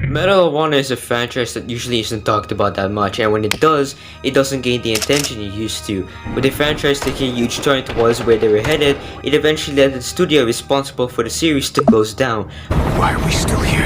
Medal of Honor is a franchise that usually isn't talked about that much, and when it does, it doesn't gain the attention it used to. With the franchise taking a huge turn towards where they were headed, it eventually led the studio responsible for the series to close down. Why are we still here?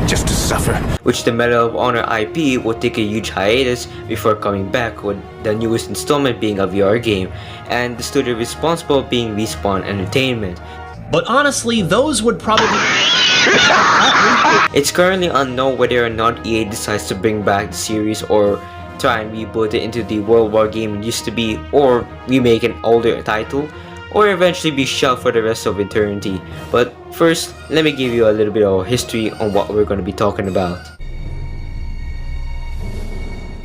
Just to suffer. Which the Medal of Honor IP would take a huge hiatus before coming back, with the newest installment being a VR game, and the studio responsible being Respawn Entertainment. But honestly, those would probably... It's currently unknown whether or not EA decides to bring back the series or try and reboot it into the World War game it used to be, or remake an older title, or eventually be shelved for the rest of eternity. But first, let me give you a little bit of history on what we're going to be talking about.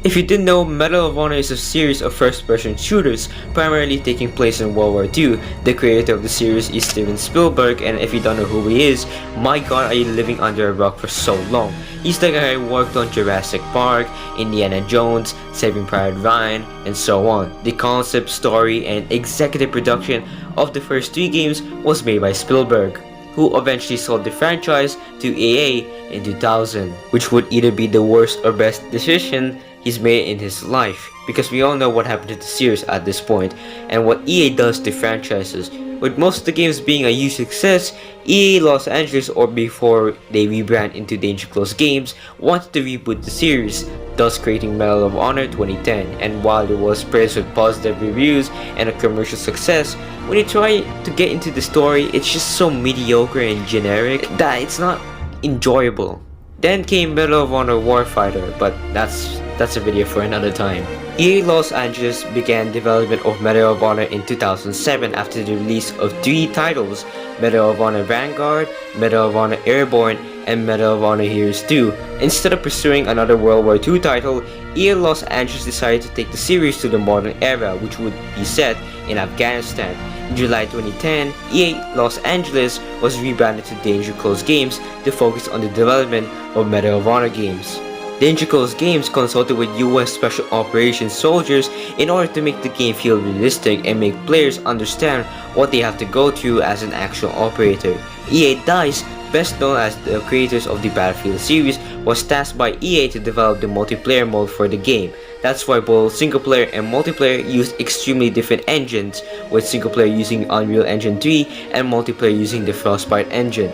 If you didn't know, Medal of Honor is a series of first-person shooters, primarily taking place in World War II. The creator of the series is Steven Spielberg, and if you don't know who he is, my god, are you living under a rock for so long? He's the guy who worked on Jurassic Park, Indiana Jones, Saving Private Ryan, and so on. The concept, story, and executive production of the first 3 games was made by Spielberg, who eventually sold the franchise to EA in 2000, which would either be the worst or best decision he's made in his life, because we all know what happened to the series at this point and what EA does to franchises. With most of the games being a huge success, EA Los Angeles, or before they rebrand into Danger Close Games, wanted to reboot the series, thus creating Medal of Honor 2010. And while it was praised with positive reviews and a commercial success, when you try to get into the story, it's just so mediocre and generic that it's not enjoyable. Then came Medal of Honor Warfighter, but that's a video for another time. EA Los Angeles began development of Medal of Honor in 2007 after the release of 3 titles: Medal of Honor Vanguard, Medal of Honor Airborne, and Medal of Honor Heroes 2. Instead of pursuing another World War II title, EA Los Angeles decided to take the series to the modern era, which would be set in Afghanistan. In July 2010, EA Los Angeles was rebranded to Danger Close Games to focus on the development of Medal of Honor games. Danger Close Games consulted with US Special Operations soldiers in order to make the game feel realistic and make players understand what they have to go through as an actual operator. EA DICE, best known as the creators of the Battlefield series, was tasked by EA to develop the multiplayer mode for the game. That's why both Singleplayer and Multiplayer used extremely different engines, with Singleplayer using Unreal Engine 3 and Multiplayer using the Frostbite engine.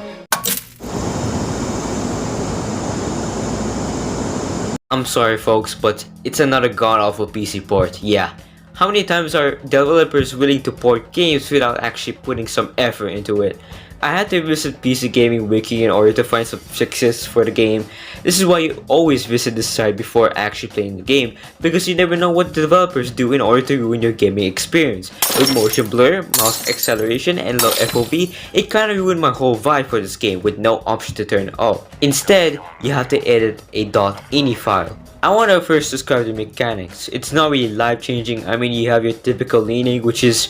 I'm sorry folks, but it's another god-awful PC port, yeah. How many times are developers willing to port games without actually putting some effort into it? I had to visit PC Gaming Wiki in order to find some fixes for the game. This is why you always visit this site before actually playing the game, because you never know what the developers do in order to ruin your gaming experience. With motion blur, mouse acceleration, and low FOV, it kinda ruined my whole vibe for this game with no option to turn it off. Instead, you have to edit a .ini file. I want to first describe the mechanics. It's not really life-changing. I mean, you have your typical leaning, which is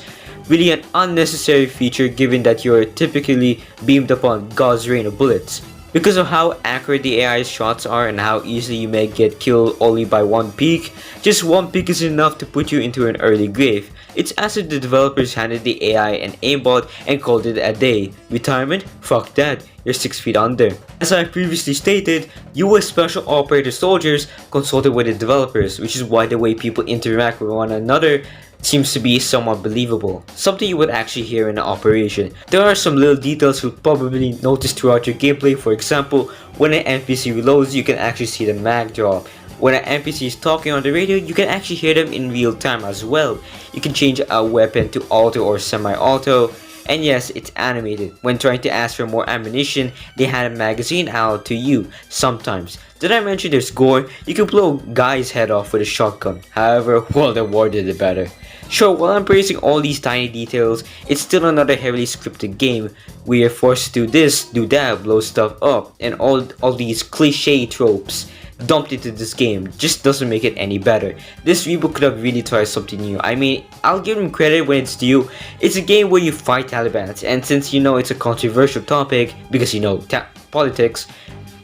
really an unnecessary feature given that you are typically beamed upon God's rain of bullets. Because of how accurate the AI's shots are and how easily you may get killed only by one peek, just one peek is enough to put you into an early grave. It's as if the developers handed the AI an aimbot and called it a day. Retirement? Fuck that, you're 6 feet under. As I previously stated, US Special Operator soldiers consulted with the developers, which is why the way people interact with one another seems to be somewhat believable, something you would actually hear in an operation. There are some little details you'll probably notice throughout your gameplay. For example, when an NPC reloads, you can actually see the mag drop. When an NPC is talking on the radio, you can actually hear them in real time as well. You can change a weapon to auto or semi-auto. And yes, it's animated. When trying to ask for more ammunition, they hand a magazine out to you sometimes. Did I mention there's gore? You can blow a guy's head off with a shotgun. However, well, the war did it better. Sure, while I'm praising all these tiny details, it's still another heavily scripted game. We are forced to do this, do that, blow stuff up, and all these cliche tropes dumped into this game just doesn't make it any better. This reboot could have really tried something new. I mean, I'll give them credit when it's due. It's a game where you fight Taliban, and since you know it's a controversial topic, because you know politics,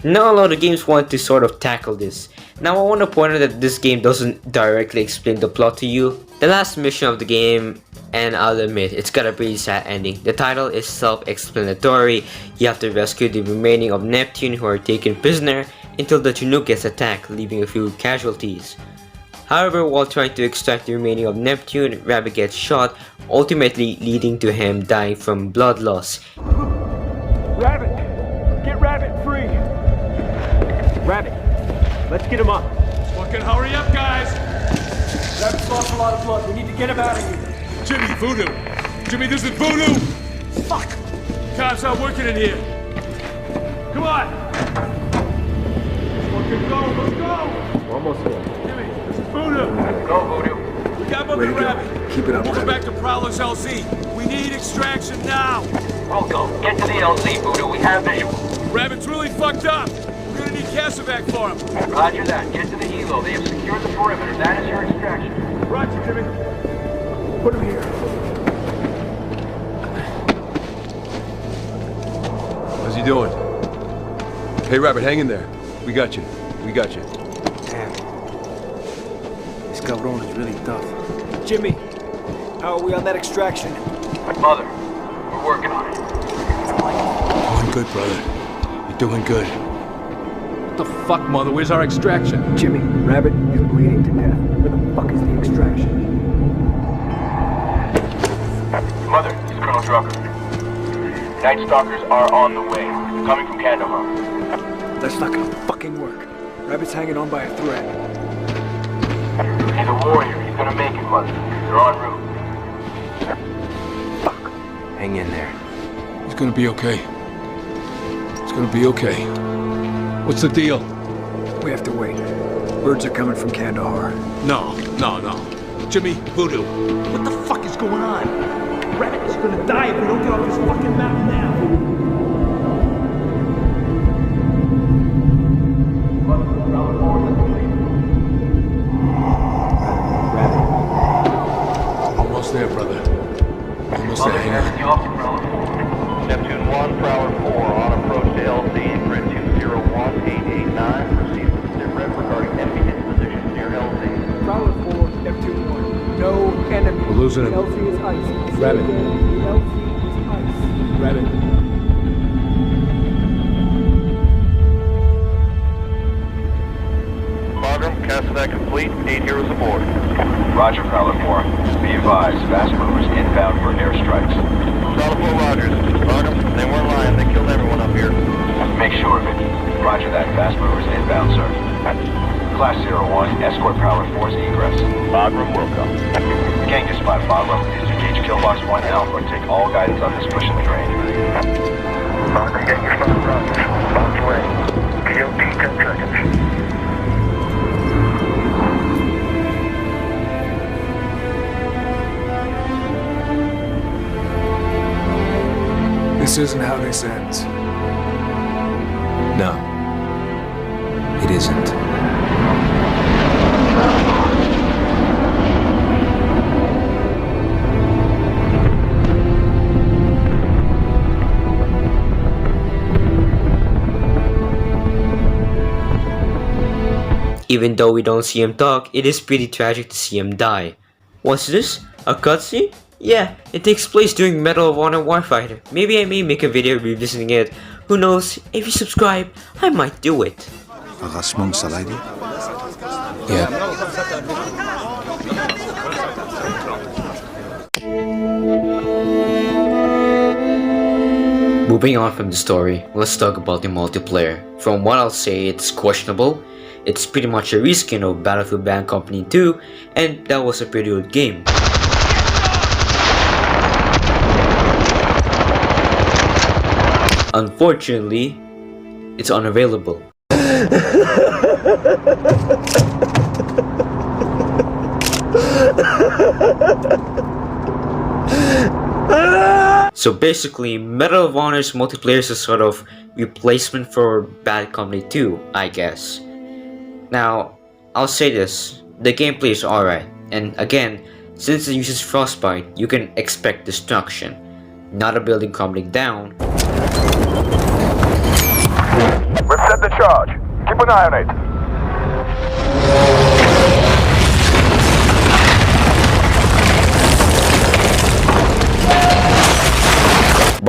not a lot of games want to sort of tackle this. Now I want to point out that this game doesn't directly explain the plot to you. The last mission of the game and I'll admit, it's got a pretty sad ending. The title is self-explanatory. You have to rescue the remaining of Neptune who are taken prisoner until the Chinook gets attacked, leaving a few casualties. However, while trying to extract the remaining of Neptune, Rabbit gets shot, ultimately leading to him dying from blood loss. Rabbit! Get Rabbit free! Rabbit, let's get him up. Fucking hurry up, guys! Rabbit's lost a lot of blood. We need to get him out of here. Jimmy, Voodoo! Jimmy, this is Voodoo! Fuck! Cops not working in here. Come on! Fucking go, let's go! We're almost here. Jimmy, this is Voodoo! Go, Voodoo. We got him up in Rabbit. Keep it up, Moving Rabbit. back to Prowler's LZ. We need extraction now! Rocco, get to the LZ, Voodoo. We have visual. Rabbit's really fucked up. We're gonna need Cassavac for him. Roger that. Get to the helo. They have secured the perimeter. That is your extraction. Roger, Jimmy. Put him here. How's he doing? Hey, Rabbit, hang in there. We got you. We got you. Damn. This cabron is really tough. Jimmy, how are we on that extraction? Mother, we're working on it. Doing good, brother. You're doing good. What the fuck, Mother? Where's our extraction? Jimmy, Rabbit is bleeding to death. Where the fuck is the extraction? Mother, this is Colonel Drucker. Night Stalkers are on the way. Coming from Kandahar. That's not gonna fucking work. Rabbit's hanging on by a thread. He's a warrior. He's gonna make it, Mother. They're en route. Fuck. Hang in there. He's gonna be okay. It's gonna be okay. What's the deal? We have to wait. Birds are coming from Kandahar. No. Jimmy, Voodoo. What the fuck is going on? Rabbit is gonna die if we don't get off this fucking mountain now. Almost there, brother. Almost there. Hang on. Neptune 1, Prowler 4, on approach to LZ, grid 201889, proceed with sit rep regarding enemy hit position near LZ. Prowler 4, Neptune 1. No enemy. We're losing him. LZ is ice. Rabbit. LZ is ice. Rabbit. Bagram, Cassavac complete, 8 heroes aboard. Roger, Prowler 4. Be advised, fast movers inbound for airstrikes. Solid 4 Rogers. Bagram, they weren't lying, they killed everyone up here. Make sure of it. Roger that. Fast movers inbound, sir. Class 01, escort Prowler 4's egress. Bagram, welcome. Gang to spot Bagram is to engage Killbox 1L or take all guidance on this push in the train. Bagram, get your spot, Rogers. Box away. QT 10 seconds. This isn't how this ends. No. It isn't. Even though we don't see him talk, it is pretty tragic to see him die. What's this? A cutscene? Yeah, it takes place during Medal of Honor Warfighter. Maybe I may make a video revisiting it. Who knows? If you subscribe, I might do it. Yeah. Moving on from the story, let's talk about the multiplayer. From what I'll say, it's questionable. It's pretty much a reskin of Battlefield Bad Company 2, and that was a pretty good game. Unfortunately, it's unavailable. So basically, Medal of Honor's multiplayer is a sort of replacement for Bad Company 2, I guess. Now, I'll say this, the gameplay is alright, and again, since it uses Frostbite, you can expect destruction. Not a building crumbling down. Let's set the charge. Keep an eye on it.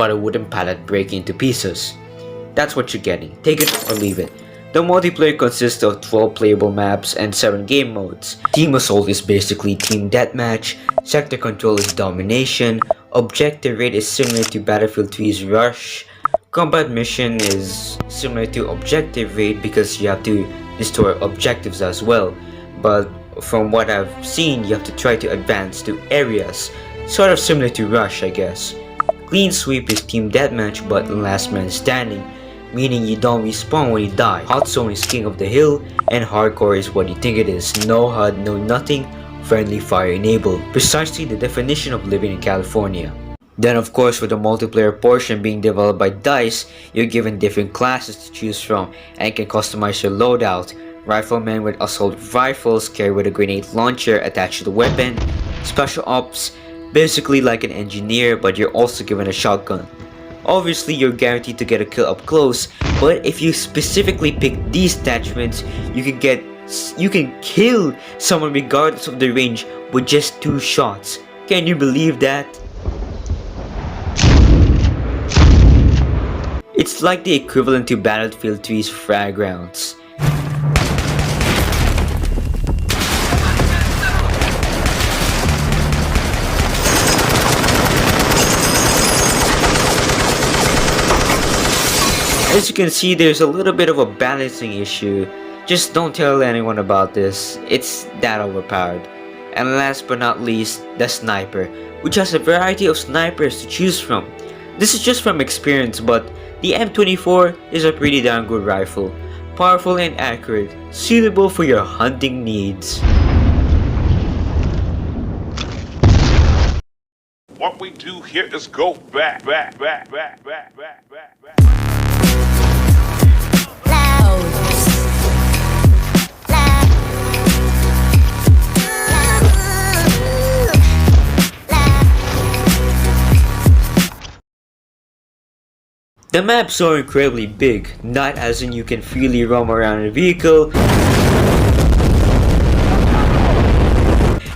about a wooden pallet breaking into pieces. That's what you're getting. Take it or leave it. The multiplayer consists of 12 playable maps and 7 game modes. Team Assault is basically team deathmatch, sector control is domination, objective raid is similar to Battlefield 3's Rush, combat mission is similar to objective raid because you have to destroy objectives as well, but from what I've seen you have to try to advance to areas, sort of similar to Rush I guess. Clean sweep is team deathmatch but last man standing, meaning you don't respawn when you die. Hot zone is king of the hill, and hardcore is what you think it is. No HUD, no nothing, friendly fire enabled. Precisely the definition of living in California. Then of course with the multiplayer portion being developed by DICE, you're given different classes to choose from and can customize your loadout. Riflemen with assault rifles carry with a grenade launcher attached to the weapon. Special ops, basically like an engineer but you're also given a shotgun. Obviously you're guaranteed to get a kill up close, but if you specifically pick these attachments, you can kill someone regardless of the range with just 2 shots. Can you believe that? It's like the equivalent to Battlefield 3's frag rounds. As you can see, there's a little bit of a balancing issue. Just don't tell anyone about this, it's that overpowered. And last but not least, the sniper, which has a variety of snipers to choose from. This is just from experience, but the M24 is a pretty damn good rifle. Powerful and accurate, suitable for your hunting needs. What we do here is go back. The maps are incredibly big, not as in you can freely roam around in a vehicle.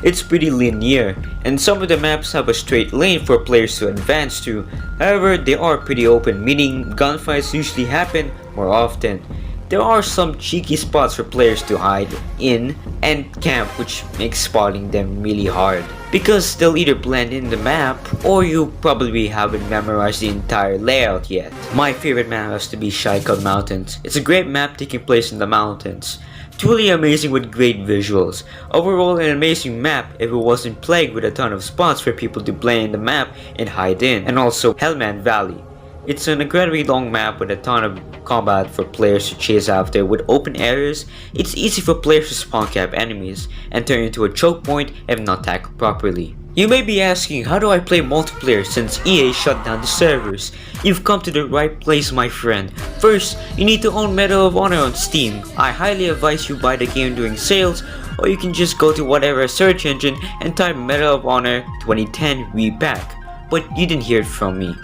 It's pretty linear, and some of the maps have a straight lane for players to advance to. However, they are pretty open, meaning gunfights usually happen more often. There are some cheeky spots for players to hide in and camp, which makes spotting them really hard, because they'll either blend in the map or you probably haven't memorized the entire layout yet. My favorite map has to be Shaikan Mountains. It's a great map taking place in the mountains. Truly amazing with great visuals. Overall an amazing map if it wasn't plagued with a ton of spots for people to blend in the map and hide in. And also Hellman Valley. It's an incredibly long map with a ton of combat for players to chase after. With open areas, it's easy for players to spawn cap enemies and turn into a choke point if not tackled properly. You may be asking, how do I play multiplayer since EA shut down the servers? You've come to the right place, my friend. First, you need to own Medal of Honor on Steam. I highly advise you buy the game during sales, or you can just go to whatever search engine and type Medal of Honor 2010 repack. But you didn't hear it from me.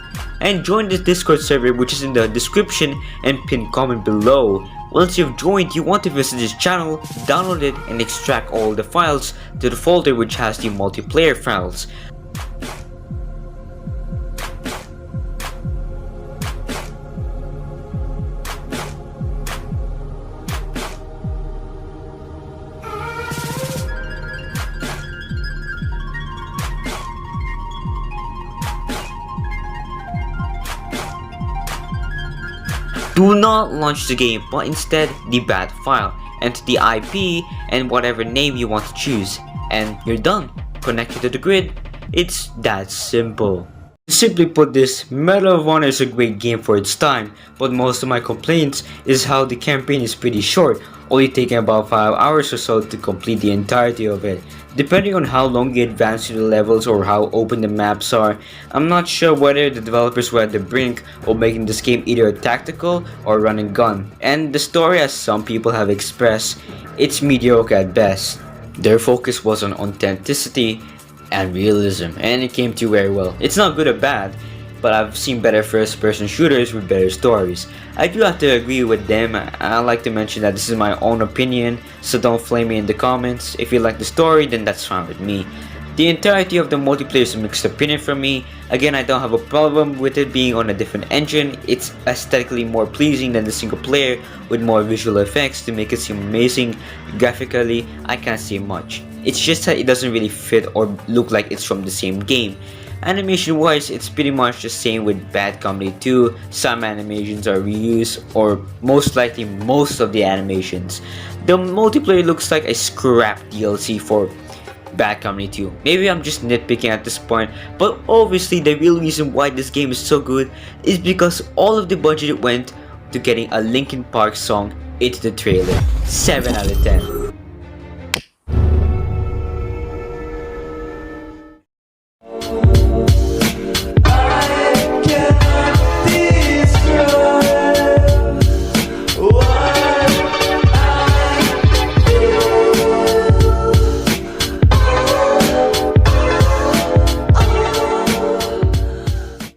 And join the Discord server, which is in the description and pinned comment below. Once you've joined, you want to visit this channel, download it and extract all the files to the folder which has the multiplayer files. Do not launch the game, but instead the bat file, enter the IP and whatever name you want to choose, and you're done. Connect it to the grid. It's that simple. Simply put, this Medal of Honor is a great game for its time, but most of my complaints is how the campaign is pretty short, only taking about 5 hours or so to complete the entirety of it. Depending on how long you advance through the levels or how open the maps are, I'm not sure whether the developers were at the brink of making this game either a tactical or run and gun. And the story, as some people have expressed, it's mediocre at best. Their focus was on authenticity and realism, and it came to very well. It's not good or bad, but I've seen better first-person shooters with better stories. I do have to agree with them. I like to mention that this is my own opinion, so don't flame me in the comments. If you like the story, then that's fine with me. The entirety of the multiplayer is a mixed opinion from me. Again, I don't have a problem with it being on a different engine. It's aesthetically more pleasing than the single player with more visual effects to make it seem amazing. Graphically, I can't say much. It's just that it doesn't really fit or look like it's from the same game. Animation wise, it's pretty much the same with Bad Company 2. Some animations are reused, or most likely most of the animations. The multiplayer looks like a scrap DLC for Bad Company 2. Maybe I'm just nitpicking at this point, but obviously the real reason why this game is so good is because all of the budget went to getting a Linkin Park song into the trailer. 7 out of 10.